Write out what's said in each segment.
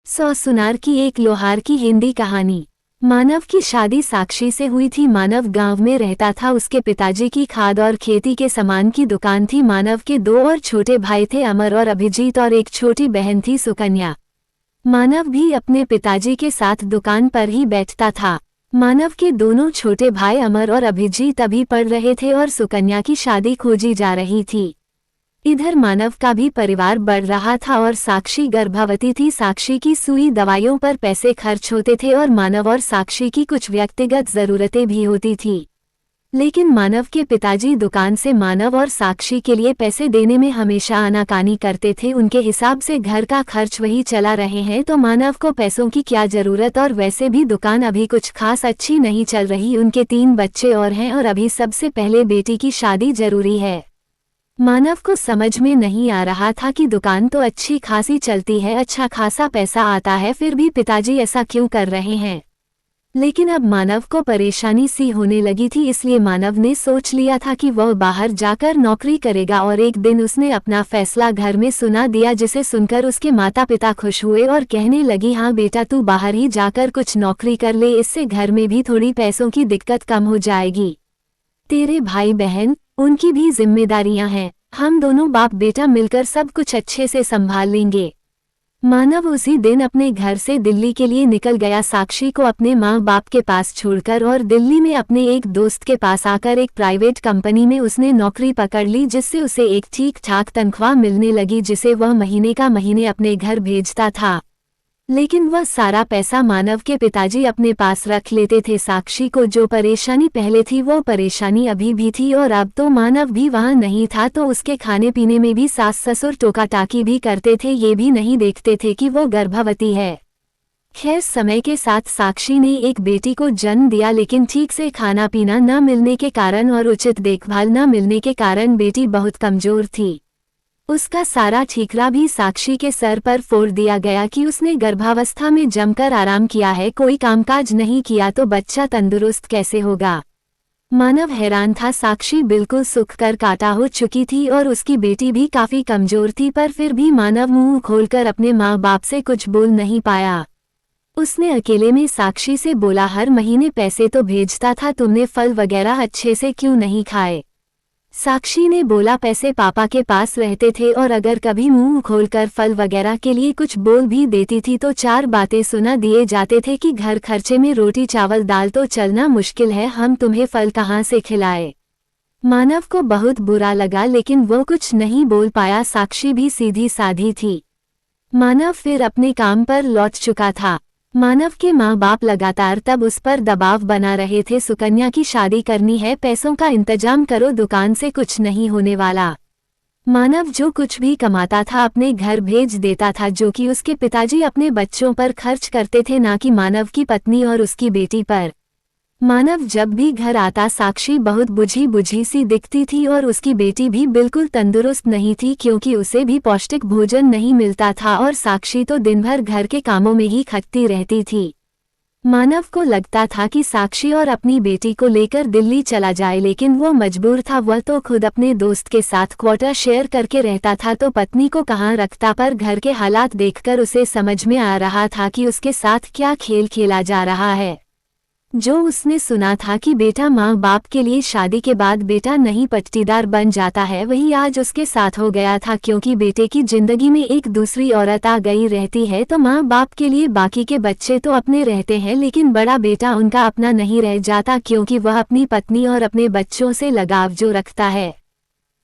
सौ सुनार की एक लोहार की हिंदी कहानी। मानव की शादी साक्षी से हुई थी। मानव गांव में रहता था। उसके पिताजी की खाद और खेती के सामान की दुकान थी। मानव के दो और छोटे भाई थे, अमर और अभिजीत, और एक छोटी बहन थी, सुकन्या। मानव भी अपने पिताजी के साथ दुकान पर ही बैठता था। मानव के दोनों छोटे भाई अमर और अभिजीत अभी पढ़ रहे थे और सुकन्या की शादी खोजी जा रही थी। इधर मानव का भी परिवार बढ़ रहा था और साक्षी गर्भवती थी। साक्षी की सुई दवाइयों पर पैसे खर्च होते थे और मानव और साक्षी की कुछ व्यक्तिगत जरूरतें भी होती थी। लेकिन मानव के पिताजी दुकान से मानव और साक्षी के लिए पैसे देने में हमेशा आनाकानी करते थे। उनके हिसाब से घर का खर्च वही चला रहे हैं, तो मानव को पैसों की क्या जरूरत। और वैसे भी दुकान अभी कुछ खास अच्छी नहीं चल रही। उनके 3 बच्चे और हैं और अभी सबसे पहले बेटी की शादी जरूरी है। मानव को समझ में नहीं आ रहा था कि दुकान तो अच्छी खासी चलती है, अच्छा खासा पैसा आता है, फिर भी पिताजी ऐसा क्यों कर रहे हैं। लेकिन अब मानव को परेशानी सी होने लगी थी, इसलिए मानव ने सोच लिया था कि वह बाहर जाकर नौकरी करेगा। और एक दिन उसने अपना फैसला घर में सुना दिया, जिसे सुनकर उसके माता पिता खुश हुए और कहने लगी, हाँ बेटा, तू बाहर ही जाकर कुछ नौकरी कर ले, इससे घर में भी थोड़ी पैसों की दिक्कत कम हो जाएगी। तेरे भाई बहन, उनकी भी जिम्मेदारियां हैं, हम दोनों बाप बेटा मिलकर सब कुछ अच्छे से संभाल लेंगे। मानव उसी दिन अपने घर से दिल्ली के लिए निकल गया। साक्षी को अपने माँ बाप के पास छोड़कर और दिल्ली में अपने एक दोस्त के पास आकर एक प्राइवेट कंपनी में उसने नौकरी पकड़ ली, जिससे उसे एक ठीक ठाक तनख्वाह मिलने लगी, जिसे वह महीने का महीने अपने घर भेजता था। लेकिन वह सारा पैसा मानव के पिताजी अपने पास रख लेते थे। साक्षी को जो परेशानी पहले थी वो परेशानी अभी भी थी, और अब तो मानव भी वहाँ नहीं था, तो उसके खाने पीने में भी सास ससुर टोका टाकी भी करते थे। ये भी नहीं देखते थे कि वो गर्भवती है। खैर, समय के साथ साक्षी ने एक बेटी को जन्म दिया, लेकिन ठीक से खाना पीना न मिलने के कारण और उचित देखभाल न मिलने के कारण बेटी बहुत कमजोर थी। उसका सारा ठीकरा भी साक्षी के सर पर फोड़ दिया गया कि उसने गर्भावस्था में जमकर आराम किया है, कोई कामकाज नहीं किया तो बच्चा तंदुरुस्त कैसे होगा। मानव हैरान था। साक्षी बिल्कुल सूख कर काटा हो चुकी थी और उसकी बेटी भी काफी कमजोर थी, पर फिर भी मानव मुंह खोलकर अपने माँ बाप से कुछ बोल नहीं पाया। उसने अकेले में साक्षी से बोला, हर महीने पैसे तो भेजता था, तुमने फल वगैरह अच्छे से क्यों नहीं खाए। साक्षी ने बोला, पैसे पापा के पास रहते थे और अगर कभी मुंह खोलकर फल वगैरह के लिए कुछ बोल भी देती थी तो 4 बातें सुना दिए जाते थे कि घर खर्चे में रोटी चावल दाल तो चलना मुश्किल है, हम तुम्हें फल कहाँ से खिलाए। मानव को बहुत बुरा लगा, लेकिन वो कुछ नहीं बोल पाया। साक्षी भी सीधी साधी थी। मानव फिर अपने काम पर लौट चुका था। मानव के माँ बाप लगातार तब उस पर दबाव बना रहे थे, सुकन्या की शादी करनी है, पैसों का इंतजाम करो, दुकान से कुछ नहीं होने वाला। मानव जो कुछ भी कमाता था अपने घर भेज देता था, जो कि उसके पिताजी अपने बच्चों पर खर्च करते थे, ना कि मानव की पत्नी और उसकी बेटी पर। मानव जब भी घर आता साक्षी बहुत बुझी बुझी सी दिखती थी और उसकी बेटी भी बिल्कुल तंदुरुस्त नहीं थी, क्योंकि उसे भी पौष्टिक भोजन नहीं मिलता था और साक्षी तो दिन भर घर के कामों में ही खटती रहती थी। मानव को लगता था कि साक्षी और अपनी बेटी को लेकर दिल्ली चला जाए, लेकिन वो मजबूर था। वह तो खुद अपने दोस्त के साथ क्वार्टर शेयर करके रहता था, तो पत्नी को कहाँ रखता। पर घर के हालात देखकर उसे समझ में आ रहा था कि उसके साथ क्या खेल खेला जा रहा है। जो उसने सुना था कि बेटा माँ बाप के लिए शादी के बाद बेटा नहीं पट्टीदार बन जाता है, वही आज उसके साथ हो गया था। क्योंकि बेटे की जिंदगी में एक दूसरी औरत आ गई रहती है, तो माँ बाप के लिए बाकी के बच्चे तो अपने रहते हैं, लेकिन बड़ा बेटा उनका अपना नहीं रह जाता, क्योंकि वह अपनी पत्नी और अपने बच्चों से लगाव जो रखता है।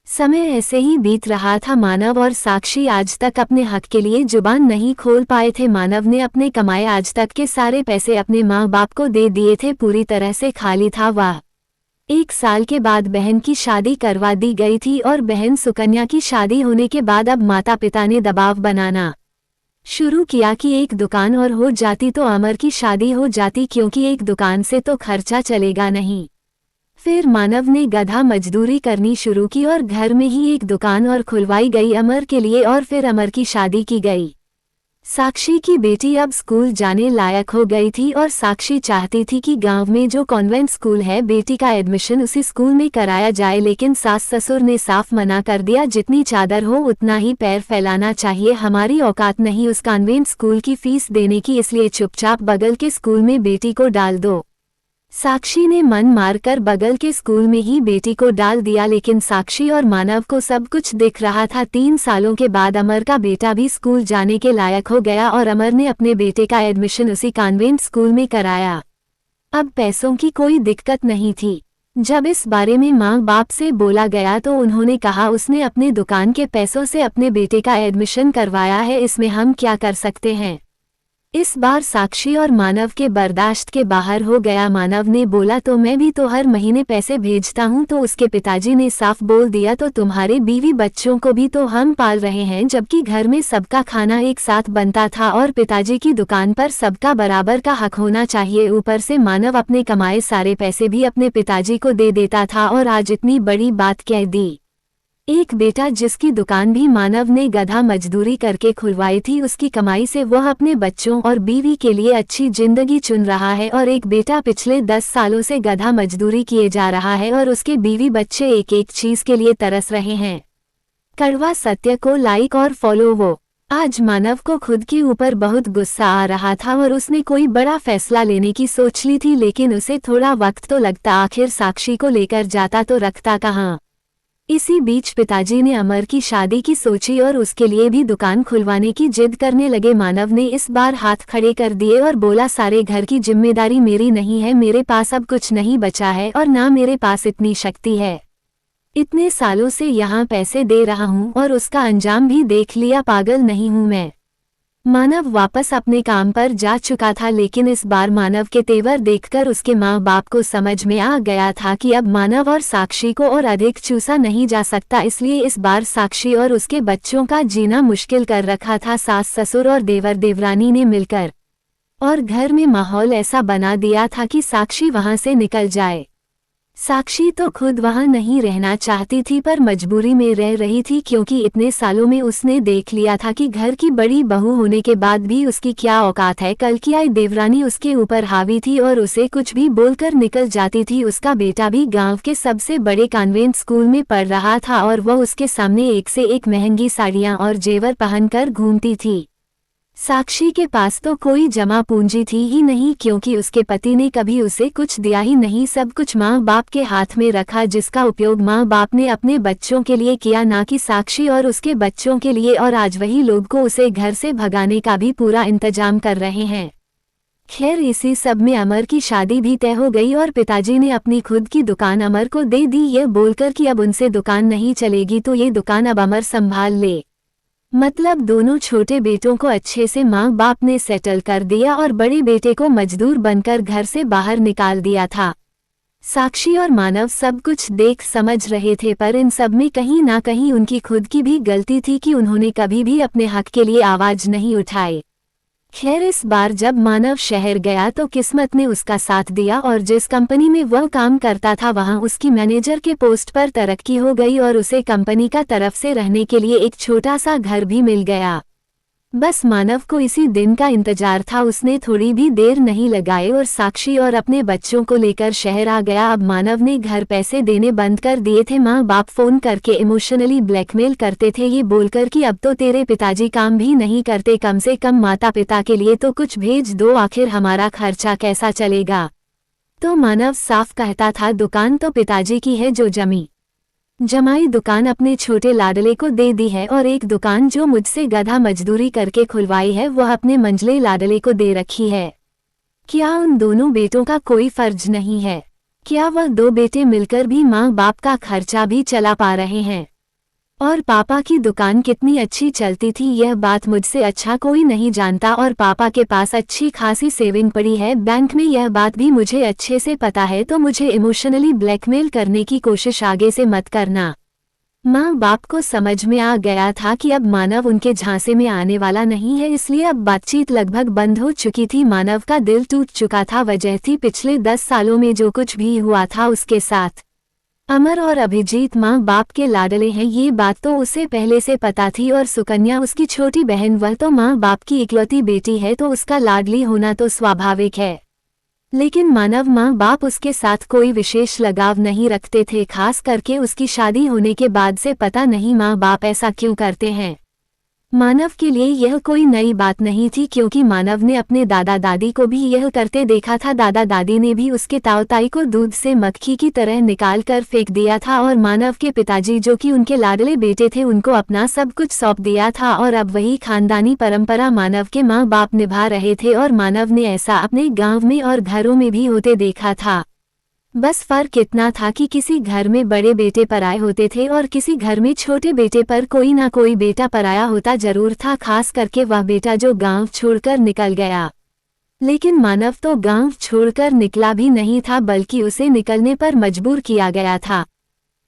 समय ऐसे ही बीत रहा था। मानव और साक्षी आज तक अपने हक के लिए जुबान नहीं खोल पाए थे। मानव ने अपने कमाए आज तक के सारे पैसे अपने माँ बाप को दे दिए थे, पूरी तरह से खाली था वह। 1 साल के बाद बहन की शादी करवा दी गई थी और बहन सुकन्या की शादी होने के बाद अब माता पिता ने दबाव बनाना शुरू किया कि एक दुकान और हो जाती तो अमर की शादी हो जाती, क्योंकि एक दुकान से तो खर्चा चलेगा नहीं। फिर मानव ने गधा मजदूरी करनी शुरू की और घर में ही एक दुकान और खुलवाई गई अमर के लिए, और फिर अमर की शादी की गई। साक्षी की बेटी अब स्कूल जाने लायक हो गई थी और साक्षी चाहती थी कि गांव में जो कॉन्वेंट स्कूल है बेटी का एडमिशन उसी स्कूल में कराया जाए, लेकिन सास ससुर ने साफ मना कर दिया। जितनी चादर हो उतना ही पैर फैलाना चाहिए, हमारी औकात नहीं उस कॉन्वेंट स्कूल की फीस देने की, इसलिए चुपचाप बगल के स्कूल में बेटी को डाल दो। साक्षी ने मन मारकर बगल के स्कूल में ही बेटी को डाल दिया, लेकिन साक्षी और मानव को सब कुछ दिख रहा था। 3 सालों के बाद अमर का बेटा भी स्कूल जाने के लायक हो गया और अमर ने अपने बेटे का एडमिशन उसी कॉन्वेंट स्कूल में कराया। अब पैसों की कोई दिक्कत नहीं थी। जब इस बारे में माँ बाप से बोला गया तो उन्होंने कहा उसने अपने दुकान के पैसों से अपने बेटे का एडमिशन करवाया है, इसमें हम क्या कर सकते हैं। इस बार साक्षी और मानव के बर्दाश्त के बाहर हो गया। मानव ने बोला तो मैं भी तो हर महीने पैसे भेजता हूँ, तो उसके पिताजी ने साफ बोल दिया तो तुम्हारे बीवी बच्चों को भी तो हम पाल रहे हैं, जबकि घर में सबका खाना एक साथ बनता था और पिताजी की दुकान पर सबका बराबर का हक होना चाहिए। ऊपर से मानव अपने कमाए सारे पैसे भी अपने पिताजी को दे देता था और आज इतनी बड़ी बात कह दी। एक बेटा जिसकी दुकान भी मानव ने गधा मजदूरी करके खुलवाई थी, उसकी कमाई से वह अपने बच्चों और बीवी के लिए अच्छी जिंदगी चुन रहा है, और एक बेटा पिछले 10 सालों से गधा मजदूरी किए जा रहा है और उसके बीवी बच्चे एक एक चीज के लिए तरस रहे हैं। कड़वा सत्य को लाइक और फॉलो वो। आज मानव को खुद के ऊपर बहुत गुस्सा आ रहा था और उसने कोई बड़ा फैसला लेने की सोच ली थी, लेकिन उसे थोड़ा वक्त तो लगता, आखिर साक्षी को लेकर जाता तो रखता कहाँ। इसी बीच पिताजी ने अमर की शादी की सोची और उसके लिए भी दुकान खुलवाने की जिद करने लगे। मानव ने इस बार हाथ खड़े कर दिए और बोला सारे घर की जिम्मेदारी मेरी नहीं है, मेरे पास अब कुछ नहीं बचा है और ना मेरे पास इतनी शक्ति है। इतने सालों से यहाँ पैसे दे रहा हूँ और उसका अंजाम भी देख लिया, पागल नहीं हूँ मैं। मानव वापस अपने काम पर जा चुका था, लेकिन इस बार मानव के तेवर देखकर उसके माँ बाप को समझ में आ गया था कि अब मानव और साक्षी को और अधिक चूसा नहीं जा सकता, इसलिए इस बार साक्षी और उसके बच्चों का जीना मुश्किल कर रखा था सास ससुर और देवर देवरानी ने मिलकर, और घर में माहौल ऐसा बना दिया था कि साक्षी वहां से निकल जाए। साक्षी तो खुद वहां नहीं रहना चाहती थी पर मजबूरी में रह रही थी, क्योंकि इतने सालों में उसने देख लिया था कि घर की बड़ी बहू होने के बाद भी उसकी क्या औकात है। कल की आई देवरानी उसके ऊपर हावी थी और उसे कुछ भी बोलकर निकल जाती थी। उसका बेटा भी गांव के सबसे बड़े कॉन्वेंट स्कूल में पढ़ रहा था और वह उसके सामने एक से एक महंगी साड़ियां और जेवर पहनकर घूमती थी। साक्षी के पास तो कोई जमा पूंजी थी ही नहीं, क्योंकि उसके पति ने कभी उसे कुछ दिया ही नहीं। सब कुछ माँ बाप के हाथ में रखा, जिसका उपयोग माँ बाप ने अपने बच्चों के लिए किया, ना कि साक्षी और उसके बच्चों के लिए। और आज वही लोग को उसे घर से भगाने का भी पूरा इंतजाम कर रहे हैं। खैर इसी सब में अमर की शादी भी तय हो गई और पिताजी ने अपनी खुद की दुकान अमर को दे दी, यह बोलकर कि अब उनसे दुकान नहीं चलेगी तो ये दुकान अब अमर संभाल ले। मतलब दोनों छोटे बेटों को अच्छे से माँ बाप ने सेटल कर दिया और बड़े बेटे को मजदूर बनकर घर से बाहर निकाल दिया था। साक्षी और मानव सब कुछ देख समझ रहे थे, पर इन सब में कहीं ना कहीं उनकी खुद की भी गलती थी कि उन्होंने कभी भी अपने हक के लिए आवाज नहीं उठाई। खैर इस बार जब मानव शहर गया तो किस्मत ने उसका साथ दिया और जिस कंपनी में वह काम करता था वहां उसकी मैनेजर के पोस्ट पर तरक्की हो गई और उसे कंपनी का तरफ से रहने के लिए एक छोटा सा घर भी मिल गया। बस मानव को इसी दिन का इंतजार था। उसने थोड़ी भी देर नहीं लगाई और साक्षी और अपने बच्चों को लेकर शहर आ गया। अब मानव ने घर पैसे देने बंद कर दिए थे। माँ बाप फोन करके इमोशनली ब्लैकमेल करते थे, ये बोलकर कि अब तो तेरे पिताजी काम भी नहीं करते, कम से कम माता पिता के लिए तो कुछ भेज दो, आखिर हमारा खर्चा कैसा चलेगा। तो मानव साफ कहता था दुकान तो पिताजी की है, जो जमाई दुकान अपने छोटे लाडले को दे दी है, और एक दुकान जो मुझसे गधा मजदूरी करके खुलवाई है वह अपने मंझले लाडले को दे रखी है। क्या उन दोनों बेटों का कोई फर्ज नहीं है? क्या वह 2 बेटे मिलकर भी माँ बाप का खर्चा भी चला पा रहे हैं? और पापा की दुकान कितनी अच्छी चलती थी यह बात मुझसे अच्छा कोई नहीं जानता, और पापा के पास अच्छी खासी सेविंग पड़ी है बैंक में, यह बात भी मुझे अच्छे से पता है। तो मुझे इमोशनली ब्लैकमेल करने की कोशिश आगे से मत करना। माँ बाप को समझ में आ गया था कि अब मानव उनके झांसे में आने वाला नहीं है, इसलिए अब बातचीत लगभग बंद हो चुकी थी। मानव का दिल टूट चुका था, वजह थी पिछले 10 सालों में जो कुछ भी हुआ था उसके साथ। अमर और अभिजीत माँ बाप के लाडले हैं, ये बात तो उसे पहले से पता थी। और सुकन्या उसकी छोटी बहन, वह तो माँ बाप की इकलौती बेटी है, तो उसका लाडली होना तो स्वाभाविक है। लेकिन मानव माँ बाप उसके साथ कोई विशेष लगाव नहीं रखते थे, खास करके उसकी शादी होने के बाद से। पता नहीं माँ बाप ऐसा क्यों करते हैं। मानव के लिए यह कोई नई बात नहीं थी, क्योंकि मानव ने अपने दादा दादी को भी यह करते देखा था। दादा दादी ने भी उसके ताऊ ताई को दूध से मक्खी की तरह निकाल कर फेंक दिया था, और मानव के पिताजी, जो कि उनके लाडले बेटे थे, उनको अपना सब कुछ सौंप दिया था। और अब वही खानदानी परंपरा मानव के माँ बाप निभा रहे थे, और मानव ने ऐसा अपने गाँव में और घरों में भी होते देखा था। बस फर्क इतना था कि किसी घर में बड़े बेटे पराये होते थे और किसी घर में छोटे बेटे पर कोई ना कोई बेटा पराया होता जरूर था, खास करके वह बेटा जो गांव छोड़कर निकल गया। लेकिन मानव तो गांव छोड़कर निकला भी नहीं था, बल्कि उसे निकलने पर मजबूर किया गया था।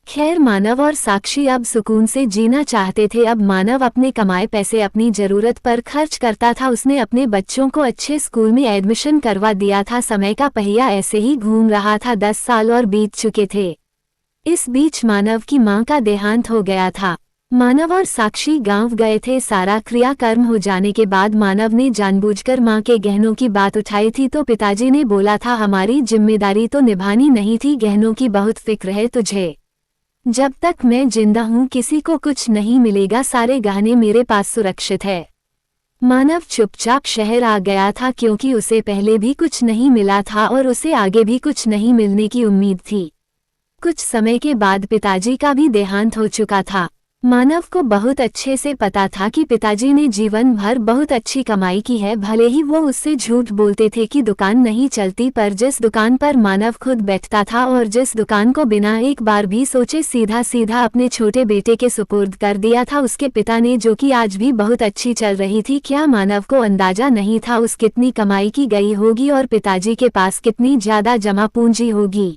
खैर, मानव और साक्षी अब सुकून से जीना चाहते थे। अब मानव अपने कमाए पैसे अपनी जरूरत पर खर्च करता था। उसने अपने बच्चों को अच्छे स्कूल में एडमिशन करवा दिया था। समय का पहिया ऐसे ही घूम रहा था। 10 साल और बीत चुके थे। इस बीच मानव की मां का देहांत हो गया था। मानव और साक्षी गांव गए थे। सारा क्रियाकर्म हो जाने के बाद मानव ने जानबूझकर मां के गहनों की बात उठाई थी, तो पिताजी ने बोला था, हमारी जिम्मेदारी तो निभानी नहीं थी, गहनों की बहुत फिक्र है तुझे। जब तक मैं जिंदा हूं किसी को कुछ नहीं मिलेगा, सारे गहने मेरे पास सुरक्षित है। मानव चुपचाप शहर आ गया था, क्योंकि उसे पहले भी कुछ नहीं मिला था और उसे आगे भी कुछ नहीं मिलने की उम्मीद थी। कुछ समय के बाद पिताजी का भी देहांत हो चुका था। मानव को बहुत अच्छे से पता था कि पिताजी ने जीवन भर बहुत अच्छी कमाई की है। भले ही वो उससे झूठ बोलते थे कि दुकान नहीं चलती, पर जिस दुकान पर मानव खुद बैठता था और जिस दुकान को बिना एक बार भी सोचे सीधा सीधा अपने छोटे बेटे के सुपुर्द कर दिया था उसके पिता ने, जो कि आज भी बहुत अच्छी चल रही थी। क्या मानव को अंदाजा नहीं था उस कितनी कमाई की गई होगी और पिताजी के पास कितनी ज्यादा जमा पूंजी होगी।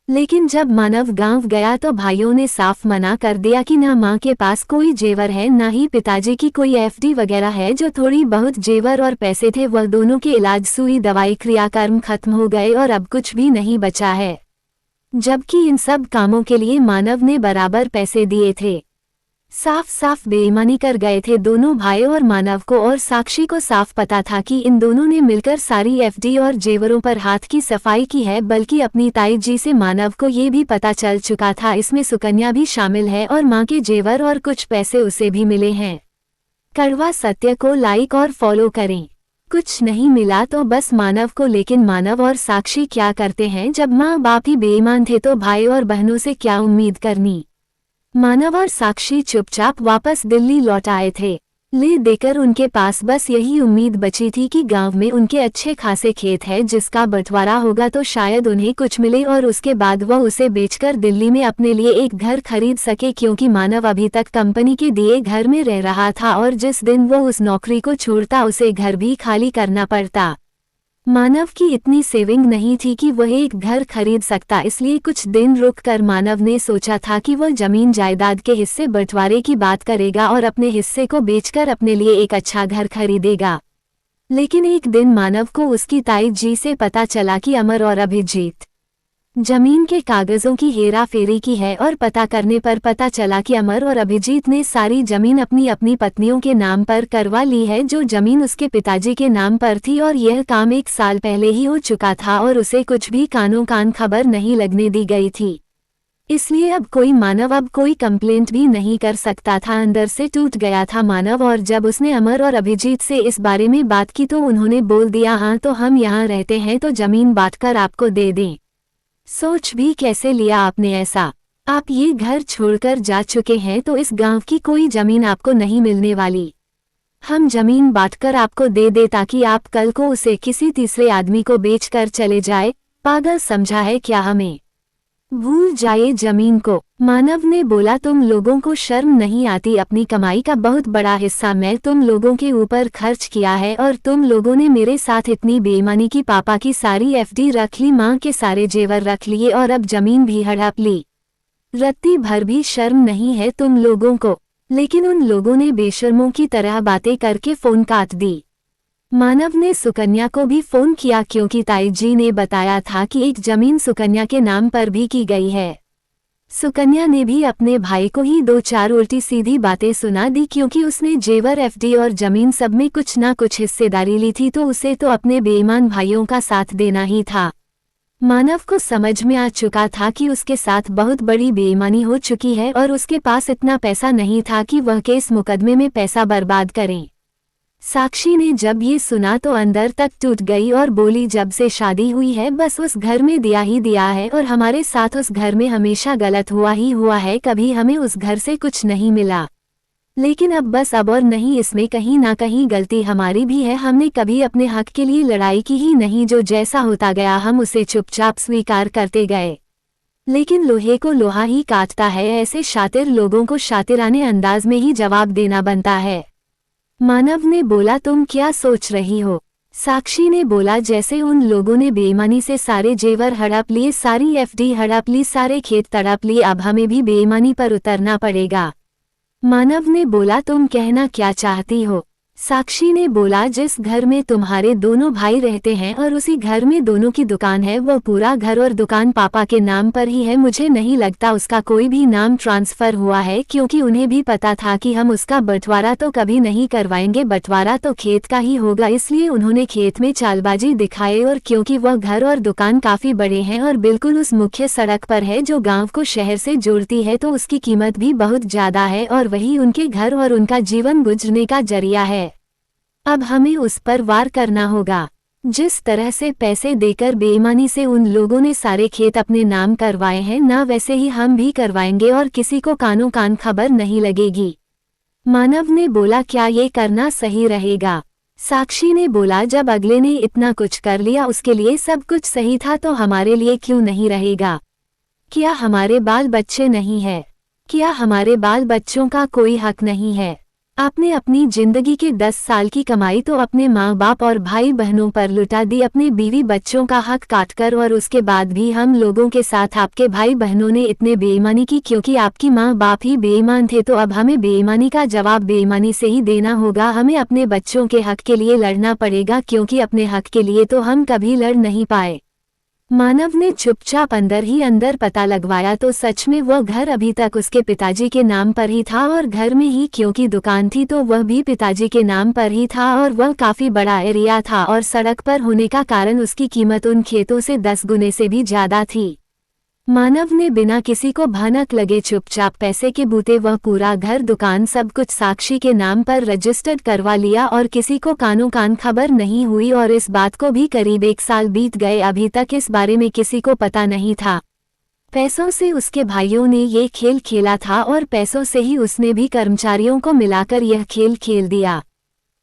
लेकिन जब मानव गांव गया तो भाइयों ने साफ मना कर दिया कि ना मां के पास कोई जेवर है, ना ही पिताजी की कोई एफडी वगैरह है। जो थोड़ी बहुत जेवर और पैसे थे वह दोनों के इलाज, सुई दवाई, क्रियाकर्म खत्म हो गए और अब कुछ भी नहीं बचा है। जबकि इन सब कामों के लिए मानव ने बराबर पैसे दिए थे। साफ साफ बेईमानी कर गए थे दोनों भाई, और मानव को और साक्षी को साफ पता था कि इन दोनों ने मिलकर सारी एफडी और जेवरों पर हाथ की सफाई की है। बल्कि अपनी ताई जी से मानव को ये भी पता चल चुका था, इसमें सुकन्या भी शामिल है और मां के जेवर और कुछ पैसे उसे भी मिले हैं। कड़वा सत्य को लाइक और फॉलो करें। कुछ नहीं मिला तो बस मानव को, लेकिन मानव और साक्षी क्या करते हैं, जब माँ बाप ही बेईमान थे तो भाई और बहनों से क्या उम्मीद करनी। मानव और साक्षी चुपचाप वापस दिल्ली लौट आए थे। ले देकर उनके पास बस यही उम्मीद बची थी कि गांव में उनके अच्छे खासे खेत है, जिसका बंटवारा होगा तो शायद उन्हें कुछ मिले और उसके बाद वह उसे बेचकर दिल्ली में अपने लिए एक घर खरीद सके। क्योंकि मानव अभी तक कंपनी के दिए घर में रह रहा था और जिस दिन वो उस नौकरी को छोड़ता उसे घर भी खाली करना पड़ता। मानव की इतनी सेविंग नहीं थी कि वह एक घर खरीद सकता, इसलिए कुछ दिन रुककर मानव ने सोचा था कि वह जमीन जायदाद के हिस्से बंटवारे की बात करेगा और अपने हिस्से को बेचकर अपने लिए एक अच्छा घर खरीदेगा। लेकिन एक दिन मानव को उसकी ताई जी से पता चला कि अमर और अभिजीत जमीन के कागजों की हेरा फेरी की है, और पता करने पर पता चला कि अमर और अभिजीत ने सारी जमीन अपनी अपनी पत्नियों के नाम पर करवा ली है, जो जमीन उसके पिताजी के नाम पर थी। और यह काम 1 साल पहले ही हो चुका था और उसे कुछ भी कानों कान खबर नहीं लगने दी गई थी। इसलिए अब कोई कंप्लेंट भी नहीं कर सकता था। अंदर से टूट गया था मानव, और जब उसने अमर और अभिजीत से इस बारे में बात की तो उन्होंने बोल दिया, हाँ तो हम यहाँ रहते हैं तो जमीन बांटकर आपको दे दें। सोच भी कैसे लिया आपने ऐसा? आप ये घर छोड़कर जा चुके हैं तो इस गांव की कोई जमीन आपको नहीं मिलने वाली। हम जमीन बांटकर आपको दे दे ताकि आप कल को उसे किसी तीसरे आदमी को बेचकर चले जाए। पागल समझा है क्या हमें? भूल जाए जमीन को। मानव ने बोला, तुम लोगों को शर्म नहीं आती? अपनी कमाई का बहुत बड़ा हिस्सा मैं तुम लोगों के ऊपर खर्च किया है और तुम लोगों ने मेरे साथ इतनी बेईमानी की। पापा की सारी एफडी रख ली, माँ के सारे जेवर रख लिए और अब जमीन भी हड़प ली। रत्ती भर भी शर्म नहीं है तुम लोगों को? लेकिन उन लोगों ने बेशर्मों की तरह बातें करके फोन काट दी। मानव ने सुकन्या को भी फोन किया, क्योंकि ताई जी ने बताया था कि एक जमीन सुकन्या के नाम पर भी की गई है। सुकन्या ने भी अपने भाई को ही 2-4 उल्टी सीधी बातें सुना दी, क्योंकि उसने जेवर, एफडी और जमीन सब में कुछ ना कुछ हिस्सेदारी ली थी, तो उसे तो अपने बेईमान भाइयों का साथ देना ही था। मानव को समझ में आ चुका था कि उसके साथ बहुत बड़ी बेईमानी हो चुकी है और उसके पास इतना पैसा नहीं था कि वह केस मुकदमे में पैसा बर्बाद करे। साक्षी ने जब ये सुना तो अंदर तक टूट गई और बोली, जब से शादी हुई है बस उस घर में दिया ही दिया है और हमारे साथ उस घर में हमेशा गलत हुआ ही हुआ है, कभी हमें उस घर से कुछ नहीं मिला। लेकिन अब बस अब और नहीं, इसमें कहीं ना कहीं गलती हमारी भी है। हमने कभी अपने हक के लिए लड़ाई की ही नहीं, जो जैसा होता गया हम उसे चुपचाप स्वीकार करते गए। लेकिन लोहे को लोहा ही काटता है, ऐसे शातिर लोगों को शातिराने अंदाज में ही जवाब देना बनता है। मानव ने बोला, तुम क्या सोच रही हो? साक्षी ने बोला, जैसे उन लोगों ने बेईमानी से सारे जेवर हड़प लिए, सारी एफडी हड़प ली, सारे खेत तड़प लिए, अब हमें भी बेईमानी पर उतरना पड़ेगा। मानव ने बोला, तुम कहना क्या चाहती हो? साक्षी ने बोला, जिस घर में तुम्हारे दोनों भाई रहते हैं और उसी घर में दोनों की दुकान है, वो पूरा घर और दुकान पापा के नाम पर ही है। मुझे नहीं लगता उसका कोई भी नाम ट्रांसफर हुआ है, क्योंकि उन्हें भी पता था कि हम उसका बंटवारा तो कभी नहीं करवाएंगे, बंटवारा तो खेत का ही होगा, इसलिए उन्होंने खेत में चालबाजी दिखाई। और क्योंकि वह घर और दुकान काफी बड़े हैं और बिल्कुल उस मुख्य सड़क पर है जो गाँव को शहर से जोड़ती है, तो उसकी कीमत भी बहुत ज्यादा है और वही उनके घर और उनका जीवन गुजरने का जरिया है। अब हमें उस पर वार करना होगा। जिस तरह से पैसे देकर बेईमानी से उन लोगों ने सारे खेत अपने नाम करवाए हैं, ना वैसे ही हम भी करवाएंगे और किसी को कानों कान खबर नहीं लगेगी। मानव ने बोला, क्या ये करना सही रहेगा? साक्षी ने बोला, जब अगले ने इतना कुछ कर लिया, उसके लिए सब कुछ सही था, तो हमारे लिए क्यों नहीं रहेगा? क्या हमारे बाल बच्चे नहीं है? क्या हमारे बाल बच्चों का कोई हक नहीं है? आपने अपनी जिंदगी के 10 साल की कमाई तो अपने माँ बाप और भाई बहनों पर लुटा दी, अपने बीवी बच्चों का हक काटकर, और उसके बाद भी हम लोगों के साथ आपके भाई बहनों ने इतने बेईमानी की, क्योंकि आपकी माँ बाप ही बेईमान थे। तो अब हमें बेईमानी का जवाब बेईमानी से ही देना होगा। हमें अपने बच्चों के हक के लिए लड़ना पड़ेगा, क्योंकि अपने हक के लिए तो हम कभी लड़ नहीं पाए। मानव ने चुपचाप अंदर ही अंदर पता लगवाया तो सच में वह घर अभी तक उसके पिताजी के नाम पर ही था, और घर में ही क्योंकि दुकान थी तो वह भी पिताजी के नाम पर ही था, और वह काफी बड़ा एरिया था, और सड़क पर होने का कारण उसकी कीमत उन खेतों से 10 गुने से भी ज्यादा थी। मानव ने बिना किसी को भनक लगे चुपचाप पैसे के बूते वह पूरा घर दुकान सब कुछ साक्षी के नाम पर रजिस्टर्ड करवा लिया, और किसी को कानों कान खबर नहीं हुई। और इस बात को भी करीब 1 साल बीत गए, अभी तक इस बारे में किसी को पता नहीं था। पैसों से उसके भाइयों ने ये खेल खेला था, और पैसों से ही उसने भी कर्मचारियों को मिलाकर यह खेल खेल दिया।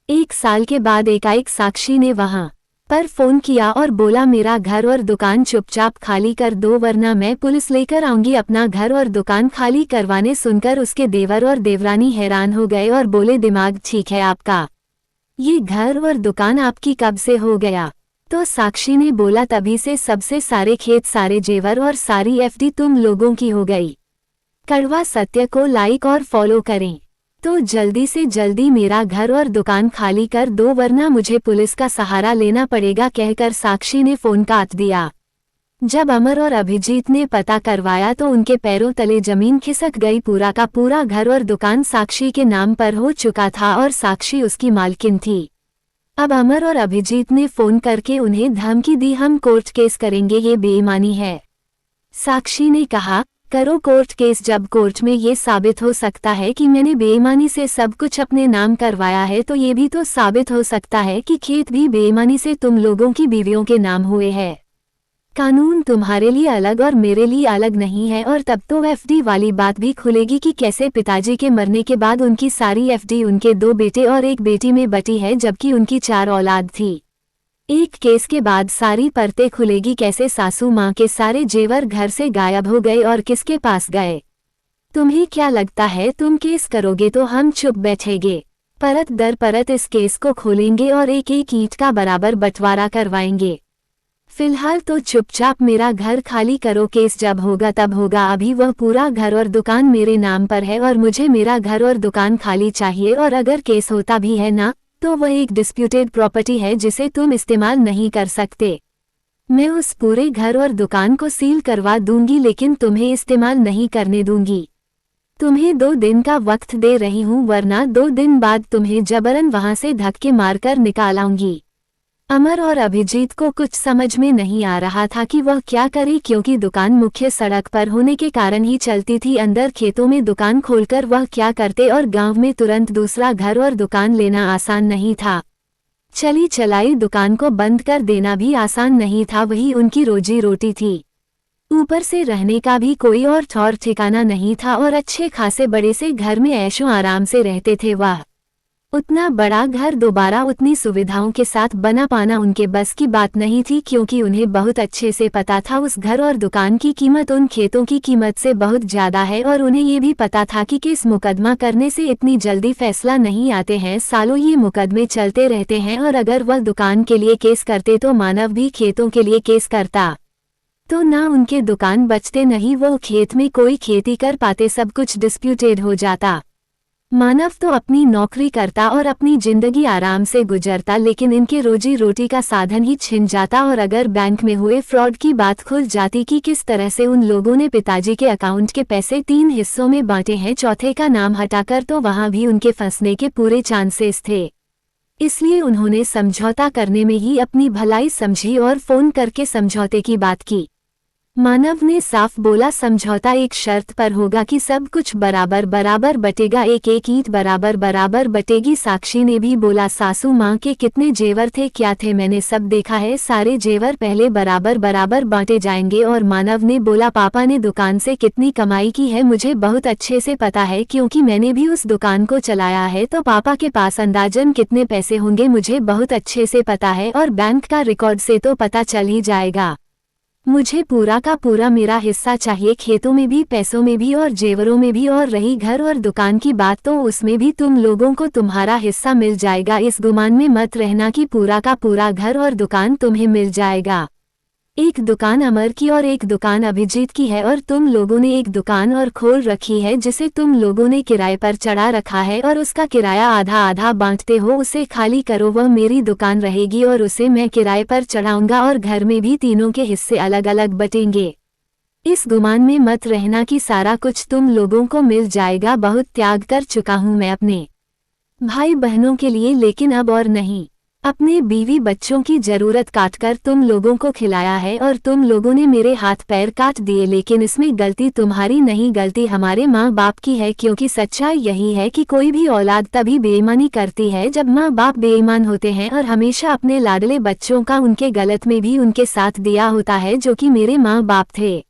1 साल के बाद एकाएक साक्षी ने वहां पर फोन किया और बोला, मेरा घर और दुकान चुपचाप खाली कर दो, वरना मैं पुलिस लेकर आऊंगी। अपना घर और दुकान खाली करवाने सुनकर उसके देवर और देवरानी हैरान हो गए और बोले, दिमाग ठीक है आपका? ये घर और दुकान आपकी कब से हो गया? तो साक्षी ने बोला, तभी से सबसे सारे खेत, सारे जेवर और सारी एफडी तुम लोगों की हो गई। कड़वा सत्य को लाइक और फॉलो करें, तो जल्दी से जल्दी मेरा घर और दुकान खाली कर दो, वरना मुझे पुलिस का सहारा लेना पड़ेगा, कहकर साक्षी ने फोन काट दिया। जब अमर और अभिजीत ने पता करवाया तो उनके पैरों तले जमीन खिसक गई। पूरा का पूरा घर और दुकान साक्षी के नाम पर हो चुका था और साक्षी उसकी मालकिन थी। अब अमर और अभिजीत ने फोन करके उन्हें धमकी दी, हम कोर्ट केस करेंगे, ये बेईमानी है। साक्षी ने कहा, करो कोर्ट केस, जब कोर्ट में ये साबित हो सकता है कि मैंने बेईमानी से सब कुछ अपने नाम करवाया है, तो ये भी तो साबित हो सकता है कि खेत भी बेईमानी से तुम लोगों की बीवियों के नाम हुए हैं। कानून तुम्हारे लिए अलग और मेरे लिए अलग नहीं है, और तब तो एफडी वाली बात भी खुलेगी कि कैसे पिताजी के मरने के बाद उनकी सारी एफडी उनके 2 बेटे और 1 बेटी में बटी है, जबकि उनकी 4 औलाद थी। एक केस के बाद सारी परतें खुलेगी, कैसे सासू माँ के सारे जेवर घर से गायब हो गए और किसके पास गए। तुम्हें क्या लगता है तुम केस करोगे तो हम चुप बैठेंगे? परत दर परत इस केस को खोलेंगे और एक एक ईंट का बराबर बंटवारा करवाएंगे। फिलहाल तो चुपचाप मेरा घर खाली करो, केस जब होगा तब होगा। अभी वह पूरा घर और दुकान मेरे नाम पर है और मुझे मेरा घर और दुकान खाली चाहिए, और अगर केस होता भी है ना, तो वह एक डिस्प्यूटेड प्रॉपर्टी है जिसे तुम इस्तेमाल नहीं कर सकते। मैं उस पूरे घर और दुकान को सील करवा दूंगी, लेकिन तुम्हें इस्तेमाल नहीं करने दूंगी। तुम्हें 2 दिन का वक्त दे रही हूँ, वरना 2 दिन बाद तुम्हें जबरन वहां से धक्के मारकर निकाल आऊंगी। अमर और अभिजीत को कुछ समझ में नहीं आ रहा था कि वह क्या करे, क्योंकि दुकान मुख्य सड़क पर होने के कारण ही चलती थी। अंदर खेतों में दुकान खोलकर वह क्या करते, और गांव में तुरंत दूसरा घर और दुकान लेना आसान नहीं था। चली चलाई दुकान को बंद कर देना भी आसान नहीं था, वही उनकी रोजी रोटी थी। ऊपर से रहने का भी कोई और ठौर ठिकाना नहीं था, और अच्छे खासे बड़े से घर में ऐशो आराम से रहते थे वह। उतना बड़ा घर दोबारा उतनी सुविधाओं के साथ बना पाना उनके बस की बात नहीं थी, क्योंकि उन्हें बहुत अच्छे से पता था उस घर और दुकान की कीमत उन खेतों की कीमत से बहुत ज्यादा है। और उन्हें ये भी पता था कि केस मुकदमा करने से इतनी जल्दी फैसला नहीं आते हैं, सालों ये मुकदमे चलते रहते हैं। और अगर वह दुकान के लिए केस करते तो मानव भी खेतों के लिए केस करता, तो ना उनके दुकान बचते, नहीं वो खेत में कोई खेती कर पाते, सब कुछ डिस्प्यूटेड हो जाता। मानव तो अपनी नौकरी करता और अपनी जिंदगी आराम से गुजरता, लेकिन इनके रोजी रोटी का साधन ही छिन जाता। और अगर बैंक में हुए फ्रॉड की बात खुल जाती कि किस तरह से उन लोगों ने पिताजी के अकाउंट के पैसे 3 हिस्सों में बांटे हैं, चौथे का नाम हटाकर, तो वहां भी उनके फंसने के पूरे चांसेस थे। इसलिए उन्होंने समझौता करने में ही अपनी भलाई समझी और फोन करके समझौते की बात की। मानव ने साफ बोला, समझौता एक शर्त पर होगा कि सब कुछ बराबर बराबर बटेगा, एक एक ईंट बराबर बराबर बटेगी। साक्षी ने भी बोला, सासू माँ के कितने जेवर थे, क्या थे, मैंने सब देखा है, सारे जेवर पहले बराबर बराबर बांटे जाएंगे। और मानव ने बोला, पापा ने दुकान से कितनी कमाई की है मुझे बहुत अच्छे से पता है, क्योंकि मैंने भी उस दुकान को चलाया है। तो पापा के पास अंदाजन कितने पैसे होंगे मुझे बहुत अच्छे से पता है, और बैंक का रिकॉर्ड से तो पता चल ही जाएगा। मुझे पूरा का पूरा मेरा हिस्सा चाहिए, खेतों में भी, पैसों में भी और जेवरों में भी। और रही घर और दुकान की बात, तो उसमें भी तुम लोगों को तुम्हारा हिस्सा मिल जाएगा। इस गुमान में मत रहना कि पूरा का पूरा घर और दुकान तुम्हें मिल जाएगा। एक दुकान अमर की और एक दुकान अभिजीत की है, और तुम लोगों ने एक दुकान और खोल रखी है जिसे तुम लोगों ने किराए पर चढ़ा रखा है, और उसका किराया आधा आधा बांटते हो। उसे खाली करो, वह मेरी दुकान रहेगी और उसे मैं किराए पर चढ़ाऊंगा, और घर में भी तीनों के हिस्से अलग अलग बटेंगे। इस गुमान में मत रहना कि सारा कुछ तुम लोगों को मिल जाएगा। बहुत त्याग कर चुका हूं मैं अपने भाई बहनों के लिए, लेकिन अब और नहीं। अपने बीवी बच्चों की जरूरत काटकर तुम लोगों को खिलाया है, और तुम लोगों ने मेरे हाथ पैर काट दिए, लेकिन इसमें गलती तुम्हारी नहीं, गलती हमारे माँ बाप की है। क्योंकि सच्चाई यही है कि कोई भी औलाद तभी बेईमानी करती है जब माँ बाप बेईमान होते हैं, और हमेशा अपने लाडले बच्चों का उनके गलत में भी उनके साथ दिया होता है, जो कि मेरे माँ बाप थे।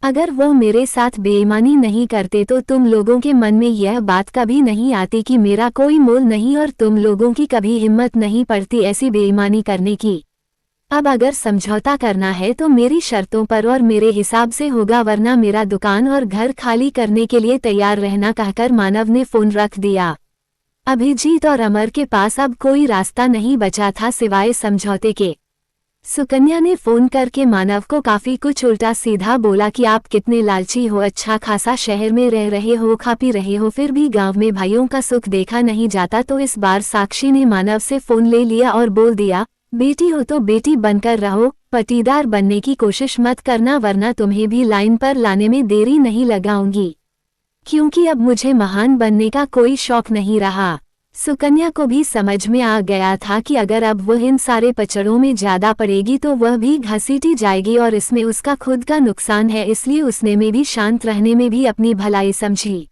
अगर वो मेरे साथ बेईमानी नहीं करते तो तुम लोगों के मन में यह बात कभी नहीं आती कि मेरा कोई मोल नहीं, और तुम लोगों की कभी हिम्मत नहीं पड़ती ऐसी बेईमानी करने की। अब अगर समझौता करना है तो मेरी शर्तों पर और मेरे हिसाब से होगा, वरना मेरा दुकान और घर खाली करने के लिए तैयार रहना, कहकर मानव ने फोन रख दिया। अभिजीत और अमर के पास अब कोई रास्ता नहीं बचा था सिवाय समझौते के। सुकन्या ने फोन करके मानव को काफी कुछ उल्टा सीधा बोला कि आप कितने लालची हो, अच्छा खासा शहर में रह रहे हो, खा पी रहे हो, फिर भी गांव में भाइयों का सुख देखा नहीं जाता। तो इस बार साक्षी ने मानव से फोन ले लिया और बोल दिया, बेटी हो तो बेटी बनकर रहो, पटीदार बनने की कोशिश मत करना, वरना तुम्हें भी लाइन पर लाने में देरी नहीं लगाऊंगी, क्योंकि अब मुझे महान बनने का कोई शौक नहीं रहा। सुकन्या को भी समझ में आ गया था कि अगर अब वह इन सारे पचड़ों में ज्यादा पड़ेगी तो वह भी घसीटी जाएगी, और इसमें उसका खुद का नुकसान है। इसलिए उसने में भी शांत रहने में भी अपनी भलाई समझी।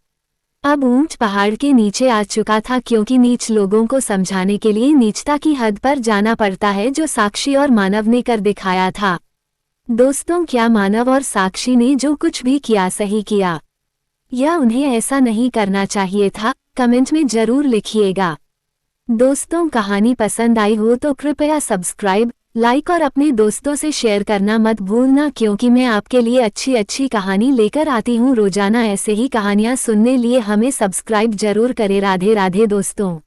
अब ऊंट पहाड़ के नीचे आ चुका था, क्योंकि नीच लोगों को समझाने के लिए नीचता की हद पर जाना पड़ता है, जो साक्षी और मानव ने कर दिखाया था। दोस्तों, क्या मानव और साक्षी ने जो कुछ भी किया सही किया, या उन्हें ऐसा नहीं करना चाहिए था? कमेंट में जरूर लिखिएगा। दोस्तों, कहानी पसंद आई हो तो कृपया सब्सक्राइब, लाइक और अपने दोस्तों से शेयर करना मत भूलना, क्योंकि मैं आपके लिए अच्छी अच्छी कहानी लेकर आती हूँ रोजाना। ऐसे ही कहानियाँ सुनने लिए हमें सब्सक्राइब जरूर करें। राधे राधे दोस्तों।